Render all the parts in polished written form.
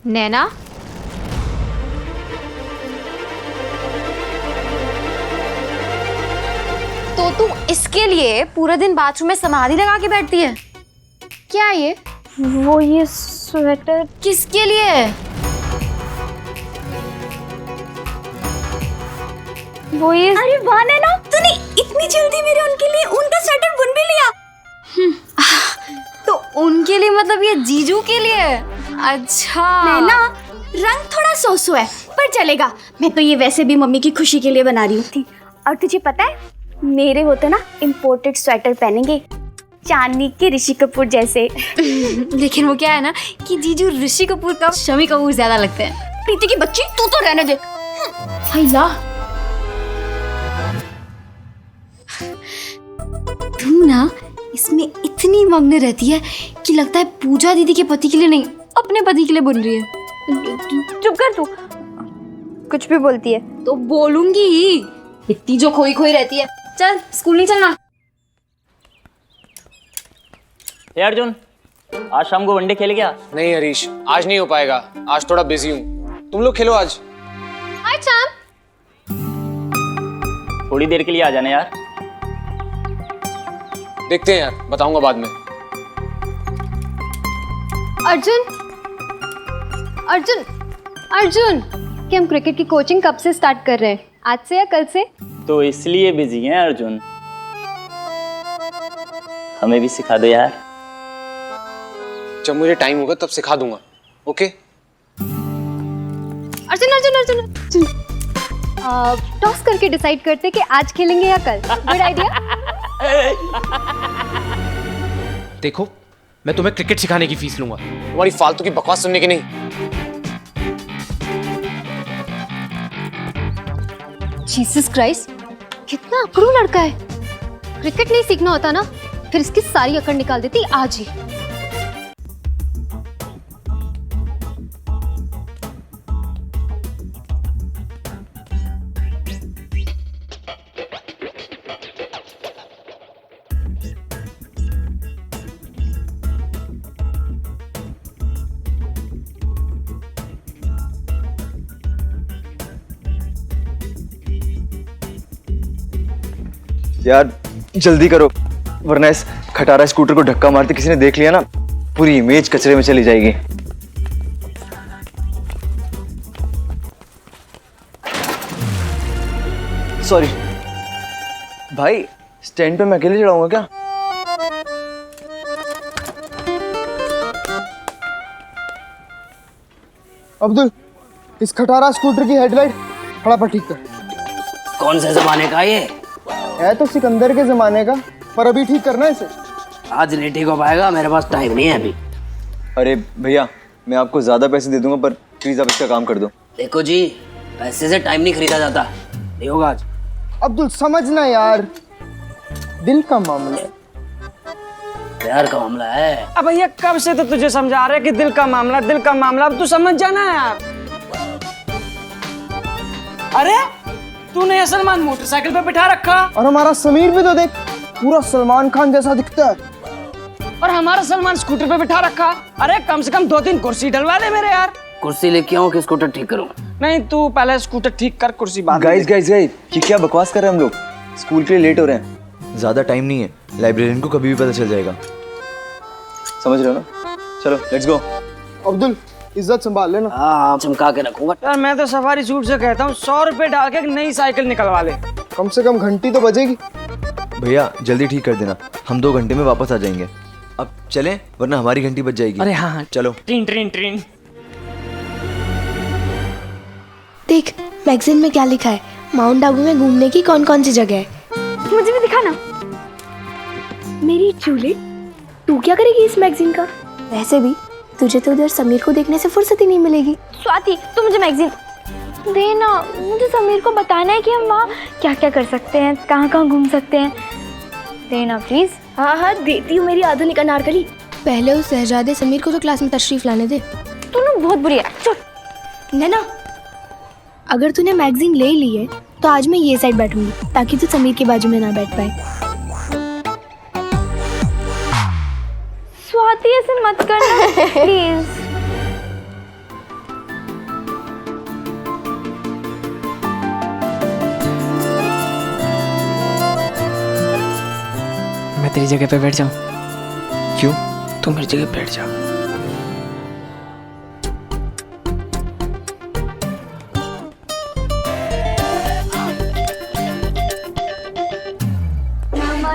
नैना, तो तू इसके लिए पूरा दिन बाथरूम में समाधि लगा के बैठती है? क्या ये? वो ये स्वेटर किसके लिए? वो ये अरे वाह नैना, तूने इतनी जल्दी मेरे उनके लिए उनका स्वेटर बुन भी लिया। तो उनके लिए मतलब ये जीजू के लिए? अच्छा नैना, रंग थोड़ा सोसो है पर चलेगा। मैं तो ये वैसे भी मम्मी की खुशी के लिए बना रही हूँ। और तुझे पता है, मेरे होते ना इम्पोर्टेड स्वेटर पहनेंगे, चांदनी के ऋषि कपूर जैसे। लेकिन वो क्या है ना कि जीजू ऋषि कपूर का शमी कपूर ज्यादा लगते हैं। प्रीति की बच्ची, तू तो रहने दे। हैला, तू ना इसमें इतनी मग्न रहती है कि लगता है पूजा दीदी के पति के लिए नहीं, अपने पति के लिए बन रही है। चुप कर तू, कुछ भी बोलती है। तो बोलूंगी ही, इतनी जो खोई खोई रहती है। चल स्कूल नहीं चलना? हे अर्जुन, आज शाम को वनडे खेले क्या? नहीं हरीश, आज नहीं हो पाएगा, आज थोड़ा बिजी हूँ। तुम लोग खेलो आज। हाय चांद। थोड़ी देर के लिए आ जाना यार। देखते हैं यार, बताऊंगा बाद में। अर्जुन, अर्जुन, अर्जुन, कि हम क्रिकेट की कोचिंग कब से स्टार्ट कर रहे हैं? आज से या कल से? तो इसलिए बिजी हैं अर्जुन। हमें भी सिखा दो यार। जब मुझे टाइम होगा तब सिखा दूंगा। ओके? अर्जुन, अर्जुन, अर्जुन, अर्जुन, टॉस करके डिसाइड करते कि आज खेलेंगे या कल। Good idea. देखो, मैं तुम्हें क्रिकेट सिखाने की फीस लूंगा, तुम्हारी फालतू की बकवास सुनने की नहीं। जीसस क्राइस्ट, कितना अकड़ू लड़का है। क्रिकेट नहीं सीखना होता ना, फिर इसकी सारी अकड़ निकाल देती आज ही। यार जल्दी करो, वरना इस खटारा स्कूटर को धक्का मारते किसी ने देख लिया ना, पूरी इमेज कचरे में चली जाएगी। सॉरी भाई, स्टैंड पे मैं अकेले चढ़ाऊंगा क्या? अब्दुल, इस खटारा स्कूटर की हेडलाइट फटाफट ठीक कर। कौन से जमाने का ये? है तो सिकंदर के जमाने का, पर अभी ठीक करना है इसे। आज नहीं ठीक हो पाएगा, मेरे पास टाइम नहीं है अभी। अरे भैया, मैं आपको ज्यादा पैसे दे दूंगा, पर प्लीज आप इसका काम कर दो। देखो जी, पैसे से टाइम नहीं खरीदा जाता। नहीं होगा आज। अब्दुल समझना यार, दिल का मामला है। प्यार का मामला है। अब भैया कब से तो तुझे समझा रहे कि दिल का मामला, दिल का मामला, अब तू समझ जाना यार। अरे तूने ये सलमान मोटरसाइकिल पे बिठा रखा, और हमारा समीर भी तो देख, पूरा सलमान खान जैसा दिखता है। और हमारा सलमान स्कूटर पे बिठा रखा। अरे कम से कम 2-3 कुर्सी डलवा दे मेरे यार। कुर्सी लेके आऊं कि स्कूटर ठीक करूं? नहीं, तू पहले स्कूटर ठीक कर, कुर्सी बाद में गाइस देख। गाइस गाइस, ये क्या बकवास कर रहे हैं हम लोग? स्कूल के लिए लेट हो रहे हैं। ज्यादा टाइम नहीं है, लाइब्रेरियन को कभी भी पता चल जाएगा। समझ रहे हो ना? चलो लेट्स गो। अब्दुल इज्जत संभाल लेना। हाँ, चमका के रखूंगा। यार मैं तो सफारी सूट से कहता हूँ 100 रुपए डाल के एक नई साइकिल निकलवा ले। कम से कम घंटी तो बजेगी। भैया जल्दी ठीक कर देना, हम 2 घंटे में वापस आ जाएंगे। अब चलें, वरना हमारी घंटी बज जाएगी। अरे हाँ, चलो। ट्रीन ट्रीन ट्रीन। देख मैगजीन में क्या लिखा है, माउंट आबू में घूमने की कौन कौन सी जगह है। मुझे भी दिखा ना। मेरी जूलियट, तू क्या करेगी इस मैगजीन का? वैसे भी तुझे तो उधर समीर को देखने से फुर्सत ही नहीं मिलेगी। स्वाति, तू मुझे मैगजीन देना। मुझे समीर को बताना है कि हम वहाँ क्या क्या कर सकते हैं, कहाँ कहाँ घूम सकते हैं। देना प्लीज। हाँ हाँ देती हूँ मेरी आधुनिक अनारकली। पहले उस शहजादे समीर को तो क्लास में तशरीफ लाने दे। तू ना बहुत बुरी है। चल नैना, अगर तूने मैगजीन ले ली है तो आज मैं ये साइड बैठूंगी, ताकि तू समीर के बाजू में ना बैठ पाए। स्वाति ऐसे मत करना प्लीज। तेरी जगह पे बैठ जाऊं? क्यों? तू मेरी जगह बैठ जा।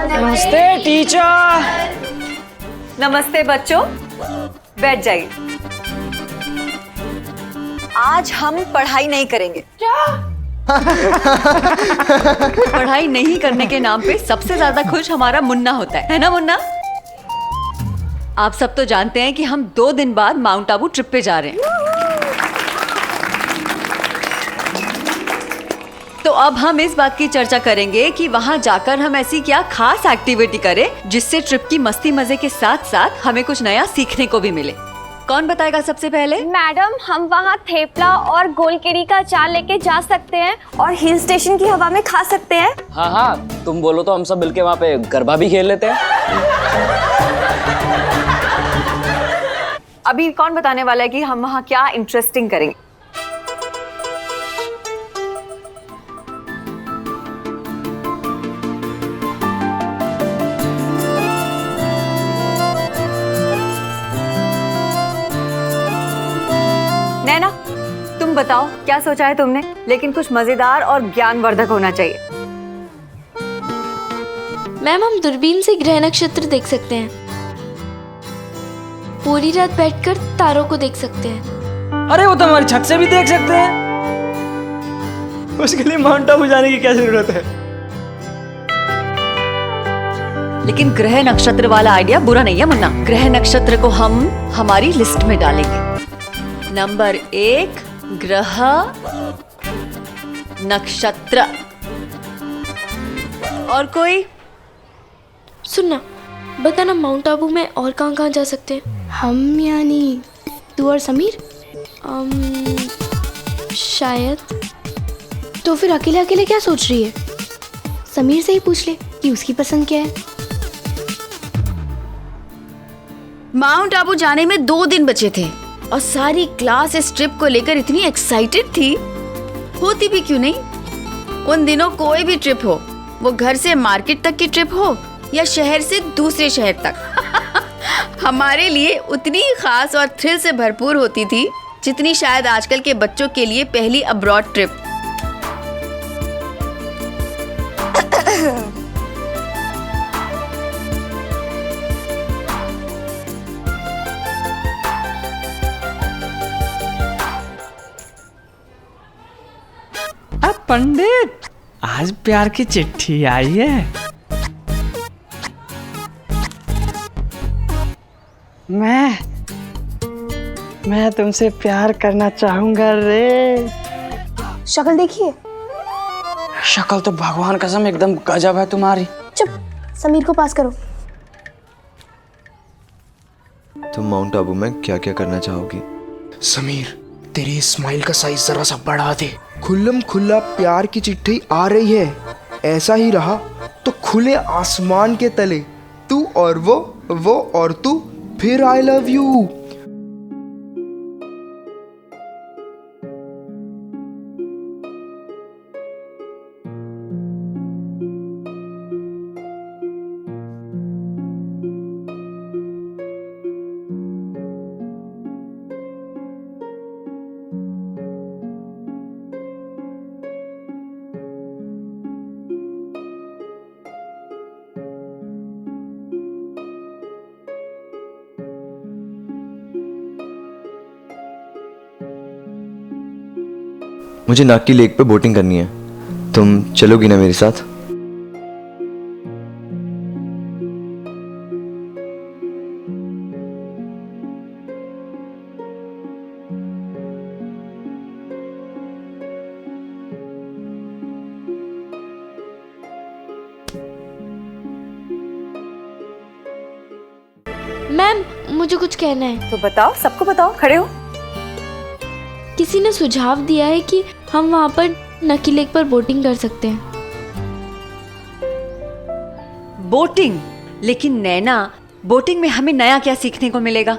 नमस्ते टीचर। नमस्ते बच्चों, बैठ जाइए। आज हम पढ़ाई नहीं करेंगे। पढ़ाई नहीं करने के नाम पे सबसे ज्यादा खुश हमारा मुन्ना होता है ना मुन्ना? आप सब तो जानते हैं कि हम 2 दिन बाद माउंट आबू ट्रिप पे जा रहे हैं। तो अब हम इस बात की चर्चा करेंगे कि वहाँ जाकर हम ऐसी क्या खास एक्टिविटी करें जिससे ट्रिप की मस्ती मजे के साथ साथ हमें कुछ नया सीखने को भी मिले। कौन बताएगा सबसे पहले? मैडम, हम वहाँ थेपला और गोलकेरी का अचार लेके जा सकते हैं और हिल स्टेशन की हवा में खा सकते हैं। हाँ हाँ, तुम बोलो तो हम सब मिलके वहाँ पे गरबा भी खेल लेते हैं। अभी कौन बताने वाला है कि हम वहाँ क्या इंटरेस्टिंग करेंगे? नैना, तुम बताओ क्या सोचा है तुमने? लेकिन कुछ मजेदार और ज्ञानवर्धक होना चाहिए। मैम, हम दूरबीन से ग्रह नक्षत्र देख सकते हैं। पूरी रात बैठकर तारों को देख सकते हैं। अरे वो तो हमारी छत से भी देख सकते हैं। उसके लिए माउंट आबू जाने की क्या जरूरत है? लेकिन ग्रह नक्षत्र वाला आइडिया बुरा नहीं है मुन्ना। ग्रह नक्षत्र को हम हमारी लिस्ट में डालेंगे। नंबर 1 ग्रह नक्षत्र। और कोई? सुनना, बताना माउंट आबू में और कहाँ जा सकते हैं? हम यानी तू और समीर? शायद। तो फिर अकेले अकेले क्या सोच रही है? समीर से ही पूछ ले कि उसकी पसंद क्या है। माउंट आबू जाने में 2 दिन बचे थे और सारी क्लास इस ट्रिप को लेकर इतनी एक्साइटेड थी। होती भी क्यों नहीं। उन दिनों कोई भी ट्रिप हो, वो घर से मार्केट तक की ट्रिप हो या शहर से दूसरे शहर तक, हमारे लिए उतनी ही खास और थ्रिल से भरपूर होती थी जितनी शायद आजकल के बच्चों के लिए पहली अब्रॉड ट्रिप। अब पंडित, आज प्यार की चिट्ठी आई है। मैं तुमसे प्यार करना चाहूंगा रे। शक्ल देखिए। शक्ल तो भगवान कसम एकदम गजब है तुम्हारी। चुप, समीर को पास करो। तुम माउंट आबू में क्या क्या करना चाहोगी? समीर, तेरी स्माइल का साइज जरा सा बढ़ा दे। खुल्लम खुल्ला प्यार की चिट्ठी आ रही है। ऐसा ही रहा तो खुले आसमान के तले तू और वो और तू, फिर आई लव यू। मुझे नाकी लेक पे बोटिंग करनी है। तुम चलोगी ना मेरे साथ? मैम, मुझे कुछ कहना है। तो बताओ, सबको बताओ, खड़े हो। किसी ने सुझाव दिया है कि हम वहाँ पर नकी लेक पर बोटिंग कर सकते हैं। बोटिंग? लेकिन नैना, बोटिंग में हमें नया क्या सीखने को मिलेगा?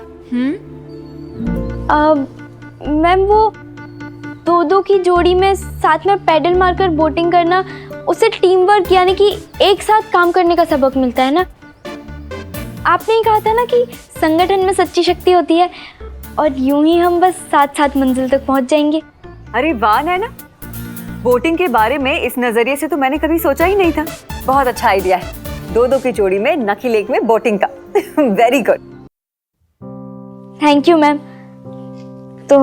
मैम, वो 2-2 की जोड़ी में साथ में पैडल मारकर बोटिंग करना, उससे टीम वर्क यानी कि एक साथ काम करने का सबक मिलता है ना। आपने ही कहा था ना कि संगठन में सच्ची शक्ति होती है और यूं ही हम बस साथ साथ मंजिल तक पहुंच जाएंगे। अरे वाह नैना, वोटिंग के बारे में इस नजरिए से तो मैंने कभी सोचा ही नहीं था। बहुत अच्छा आइडिया है, 2-2 की जोड़ी में नकी लेक में बोटिंग का। Very good. Thank you ma'am. तो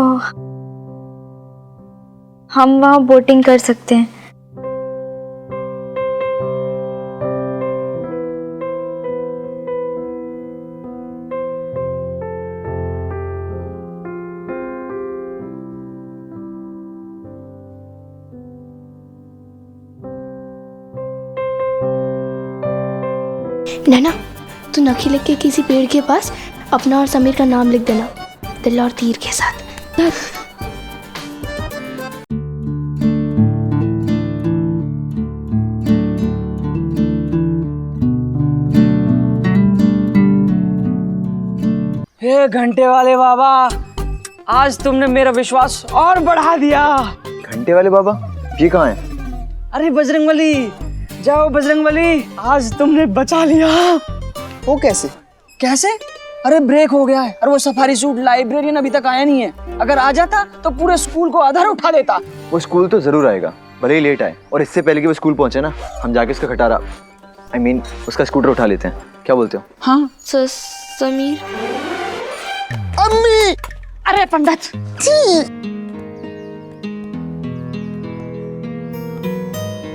हम वहाँ बोटिंग कर सकते हैं। नैना, तू नखी लेक के किसी पेड़ के पास अपना और समीर का नाम लिख देना, दिल और तीर के साथ। हे घंटे वाले बाबा, आज तुमने मेरा विश्वास और बढ़ा दिया। घंटे वाले बाबा, ये कहाँ है? अरे बजरंगबली, जाओ बजरंगबली, आज तुमने बचा लिया। वो कैसे? कैसे? अरे ब्रेक हो गया है और वो सफारी सूट लाइब्रेरियन अभी तक आया नहीं है। अगर आ जाता तो पूरे स्कूल को आधार उठा देता। वो स्कूल तो जरूर आएगा, भले ही लेट आए। और इससे पहले कि वो स्कूल पहुंचे ना, हम जाके उसका खटारा उसका स्कूटर उठा लेते हैं। क्या बोलते हो? हाँ समीर। अम्मी! अरे पंडित,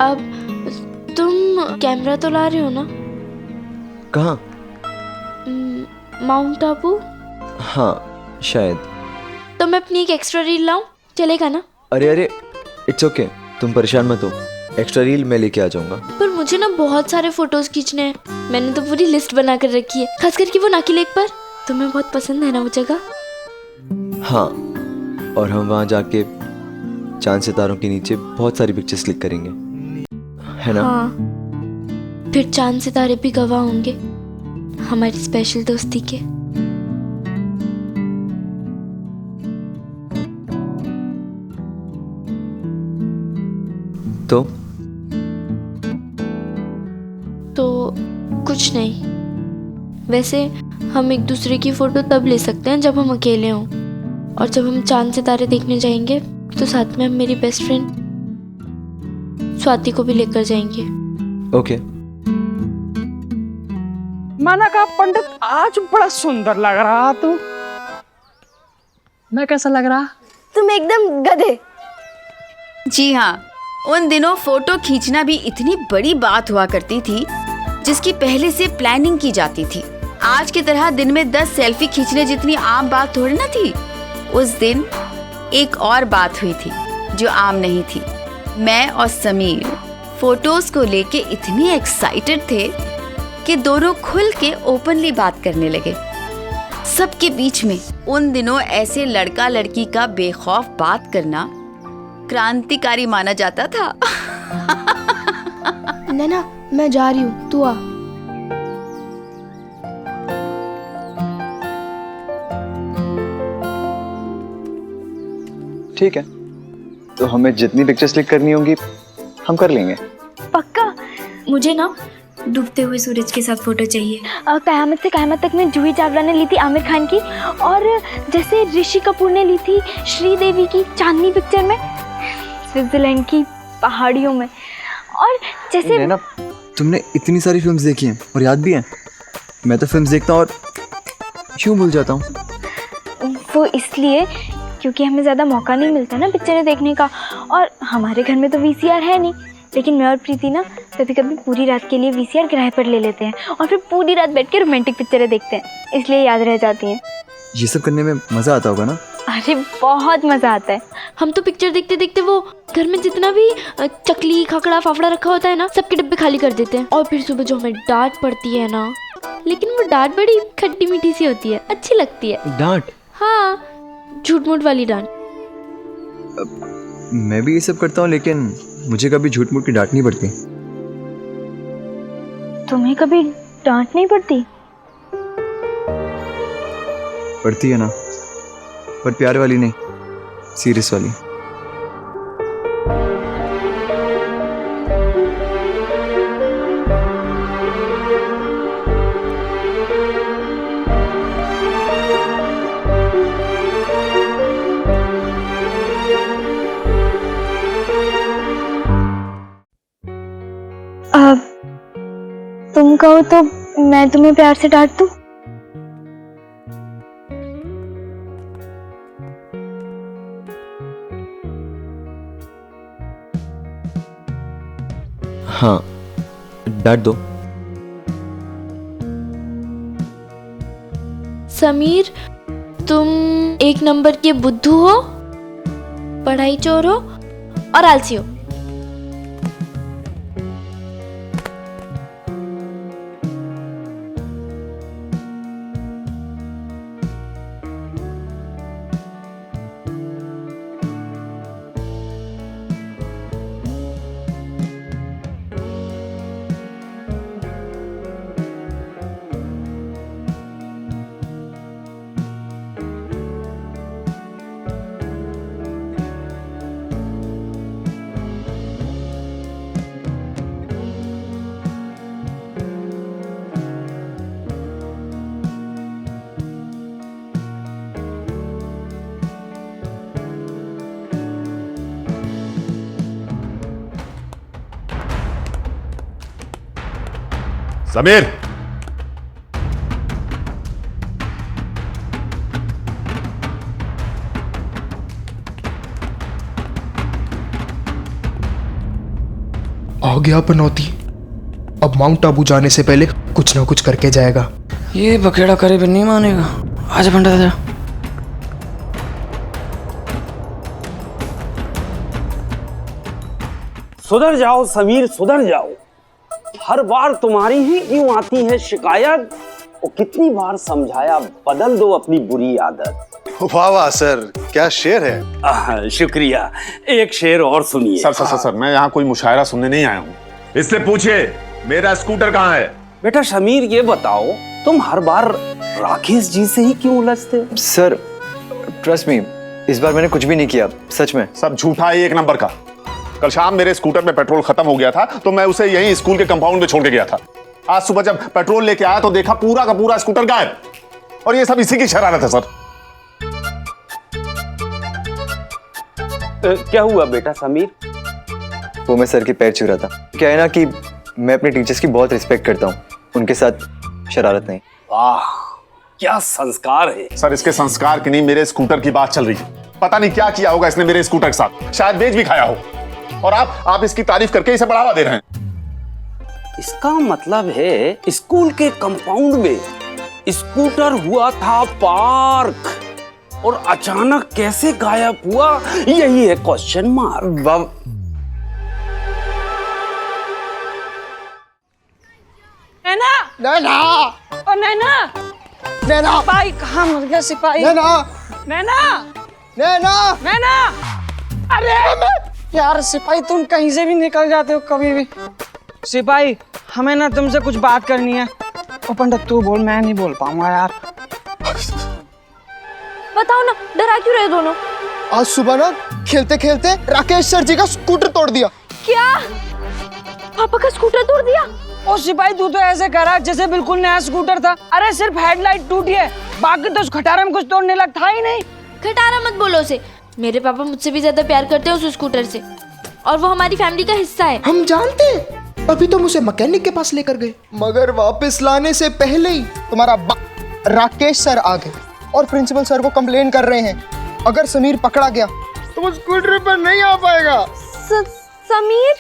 अब तुम कैमरा तो ला रहे हो ना? कहाँ? माउंट आबू? हाँ शायद। तो मैं अपनी एक एक्स्ट्रा रील लाऊं, चलेगा ना? अरे इट्स ओके, तुम परेशान मत हो, एक्स्ट्रा रील मैं लेके आ जाऊंगा। पर मुझे ना बहुत सारे फोटोज खींचने हैं, मैंने तो पूरी लिस्ट बना कर रखी है, खास करके वो नाकी लेक पर। तुम्हें बहुत पसंद है ना वो जगह? हाँ, और हम वहाँ जाके चांद सितारों के नीचे बहुत सारी पिक्चर्स क्लिक करेंगे, है ना? हाँ, फिर चांद सितारे भी गवाह होंगे हमारी स्पेशल दोस्ती के। तो कुछ नहीं। वैसे हम एक दूसरे की फोटो तब ले सकते हैं जब हम अकेले हों, और जब हम चांद सितारे देखने जाएंगे तो साथ में हम मेरी बेस्ट फ्रेंड स्वाति को भी लेकर जाएंगे। ओके। मैंने कहा पंडित, आज बड़ा सुंदर लग रहा तू। मैं कैसा लग रहा? तुम एकदम गधे। जी हाँ, उन दिनों फोटो खींचना भी इतनी बड़ी बात हुआ करती थी जिसकी पहले से प्लानिंग की जाती थी। आज की तरह दिन में 10 सेल्फी खींचने जितनी आम बात थोड़ी ना थी। उस दिन एक और बात हुई थी जो आम नहीं थी। मैं और समीर फोटोज को लेके इतनी एक्साइटेड थे कि दोनों खुल के ओपनली बात करने लगे सबके बीच में। उन दिनों ऐसे लड़का लड़की का बेखौफ बात करना क्रांतिकारी माना जाता था। नैना, मैं जा रही हूँ, तू आ। ठीक है, तो हमें जितनी पिक्चर्स क्लिक करनी होंगी हम कर लेंगे। पक्का? मुझे ना डूबते हुए सूरज के साथ फोटो चाहिए। कयामत से कयामत तक में जूही चावला ने ली थी आमिर खान की, और जैसे ऋषि कपूर ने ली थी श्रीदेवी की चांदनी पिक्चर में, स्विट्जरलैंड की पहाड़ियों में। और जैसे नैना, तुमने इतनी सारी फिल्म्स देखी हैं और याद भी हैं। मैं तो फिल्म्स देखता हूँ और क्यों भूल जाता हूँ। वो इसलिए क्योंकि हमें ज़्यादा मौका नहीं मिलता ना पिक्चरें देखने का, और हमारे घर में तो वीसीआर है नहीं। लेकिन मैं और प्रीति ना कभी कभी पूरी रात के लिए वीसीआर किराए पर ले लेते हैं और फिर पूरी रात बैठ के रोमांटिक पिक्चरें देखते हैं, इसलिए याद रह जाती हैं। ये सब करने में मज़ा आता होगा ना? अरे बहुत मज़ा आता है। हम तो पिक्चर देखते देखते वो घर में जितना भी चकली खकड़ा फाफड़ा रखा होता है ना, सबके डब्बे खाली कर देते हैं। और फिर सुबह जो हमें डांट पड़ती है ना, लेकिन वो डांट बड़ी खट्टी मीठी सी होती है, अच्छी लगती है। डांट? हाँ, झूठ मूठ वाली डांट। मैं भी ये सब करता हूँ, लेकिन मुझे कभी झूठ मूठ की डांट नहीं पड़ती। तुम्हें कभी डांट नहीं पड़ती? पड़ती है ना, पर प्यार वाली नहीं, सीरियस वाली। तुम कहो तो मैं तुम्हें प्यार से डांट दूं? हाँ, डांट दो। समीर, तुम एक नंबर के बुद्धू हो, पढ़ाई चोर हो और आलसी हो। समीर, आ गया पनौती। अब माउंट आबू जाने से पहले कुछ ना कुछ करके जाएगा। ये बखेड़ा करे भी नहीं मानेगा। आजा पंडित आजा। सुधर जाओ समीर, सुधर जाओ। हर बार तुम्हारी ही क्यों आती है शिकायत? वो कितनी बार समझाया, बदल दो अपनी बुरी आदत। वाह वाह सर, क्या शेर है। शुक्रिया। एक शेर और सुनिए। सर, मैं यहाँ कोई मुशायरा सुनने नहीं आया हूँ। इससे पूछिए मेरा स्कूटर कहाँ है। बेटा समीर, ये बताओ तुम हर बार राकेश जी से ही क्यों उलझते हो? सर ट्रस्ट मी, इस बार मैंने कुछ भी नहीं किया, सच में। सब झूठा है एक नंबर का। कल शाम मेरे स्कूटर में पेट्रोल खत्म हो गया था तो मैं उसे यहीं स्कूल के कंपाउंड में छोड़ के गया था। आज सुबह जब पेट्रोल लेके आया तो देखा पूरा का पूरा स्कूटर गायब। और ये सब इसी की शरारत है सर। क्या हुआ बेटा समीर? वो मैं सर के पैर छू रहा था। क्या है ना कि मैं अपने टीचर्स की बहुत रिस्पेक्ट करता हूँ, उनके साथ शरारत नहीं। वाह, क्या संस्कार है। सर इसके संस्कार की नहीं, मेरे स्कूटर की बात चल रही है। पता नहीं क्या किया होगा इसने मेरे स्कूटर के साथ, शायद बेच भी खाया हो। और आप इसकी तारीफ करके इसे बढ़ावा दे रहे हैं। इसका मतलब है स्कूल के कंपाउंड में स्कूटर हुआ था पार्क और अचानक कैसे गायब हुआ, यही है क्वेश्चन मार्क। नैना, नैना, ओ नैना, नैना, सिपाही कहाँ मर गया सिपाही? नैना, नैना, नैना, नैना। अरे यार सिपाही, तुम कहीं से भी निकल जाते हो कभी भी। सिपाही, हमें ना तुमसे कुछ बात करनी है। ओ पंडित तू बोल, मैं नहीं बोल पाऊंगा यार। बताओ ना, डरा क्यों रहे दोनों? आज सुबह ना खेलते खेलते राकेश सर जी का स्कूटर तोड़ दिया। क्या? पापा का स्कूटर तोड़ दिया? ओ सिपाही, तू तो ऐसे करा जैसे बिल्कुल नया स्कूटर था। अरे सिर्फ हेडलाइट टूटी है, बाकी तो उस खटारे में कुछ तोड़ने लग था ही नहीं। खटारा मत बोलो उसे। मेरे पापा मुझसे भी ज्यादा प्यार करते हैं उस स्कूटर से, और वो हमारी फैमिली का हिस्सा है। हम जानते हैं, अभी तो मुझे मैकेनिक के पास लेकर गए, मगर वापस लाने से पहले ही तुम्हारा राकेश सर आ गए और प्रिंसिपल सर को कंप्लेन कर रहे हैं। अगर समीर पकड़ा गया तो वो स्कूटर पर नहीं आ पाएगा। समीर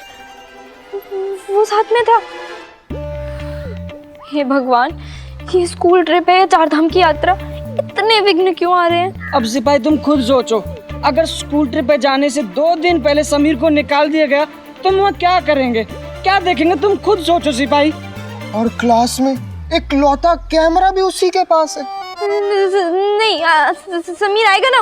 वो साथ में था। हे भगवान, ये स्कूल ट्रिप है या चारधाम की यात्रा, इतने विघ्न क्यों आ रहे हैं? अब सिपाही तुम खुद सोचो, अगर स्कूल ट्रिप पे जाने से 2 दिन पहले समीर को निकाल दिया गया तो हम क्या करेंगे, क्या देखेंगे? तुम खुद सोचो सिपाही। और क्लास में एक लौता कैमरा भी उसी के पास है। नहीं, समीर आएगा ना,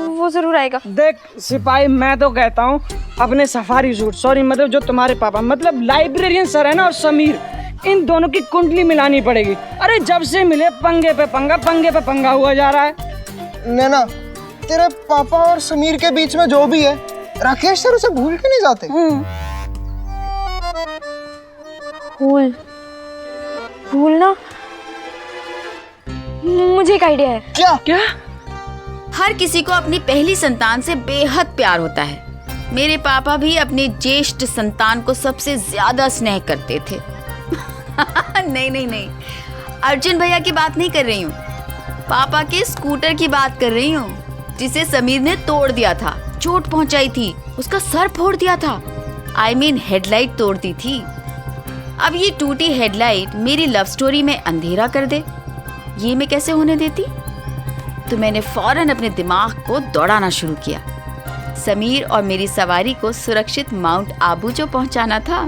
वो जरूर आएगा। देख सिपाही, मैं तो कहता हूँ अपने सफारी सूट, सॉरी मतलब जो तुम्हारे पापा मतलब लाइब्रेरियन सर है ना, और समीर, इन दोनों की कुंडली मिलानी पड़ेगी। अरे जब से मिले पंगे पे पंगा हुआ जा रहा है। नैना, तेरे पापा और समीर के बीच में जो भी है, राकेश सर उसे भूल के नहीं जाते। भूलना? मुझे एक आइडिया है। क्या? हर किसी को अपनी पहली संतान से बेहद प्यार होता है। मेरे पापा भी अपनी ज्येष्ठ संतान को सबसे ज्यादा स्नेह करते थे। नहीं नहीं नहीं, अर्जुन भैया की बात नहीं कर रही हूँ, पापा के स्कूटर की बात कर रही हूँ, जिसे समीर ने तोड़ दिया था, चोट पहुंचाई थी, उसका सर फोड़ दिया था। I mean हेडलाइट तोड़ दी थी। अब ये टूटी हेडलाइट मेरी लव स्टोरी में अंधेरा कर दे, ये मैं कैसे होने देती? तो मैंने फौरन अपने दिमाग को दौड़ाना शुरू किया। समीर और मेरी सवारी को सुरक्षित माउंट आबू जो पहुंचाना था,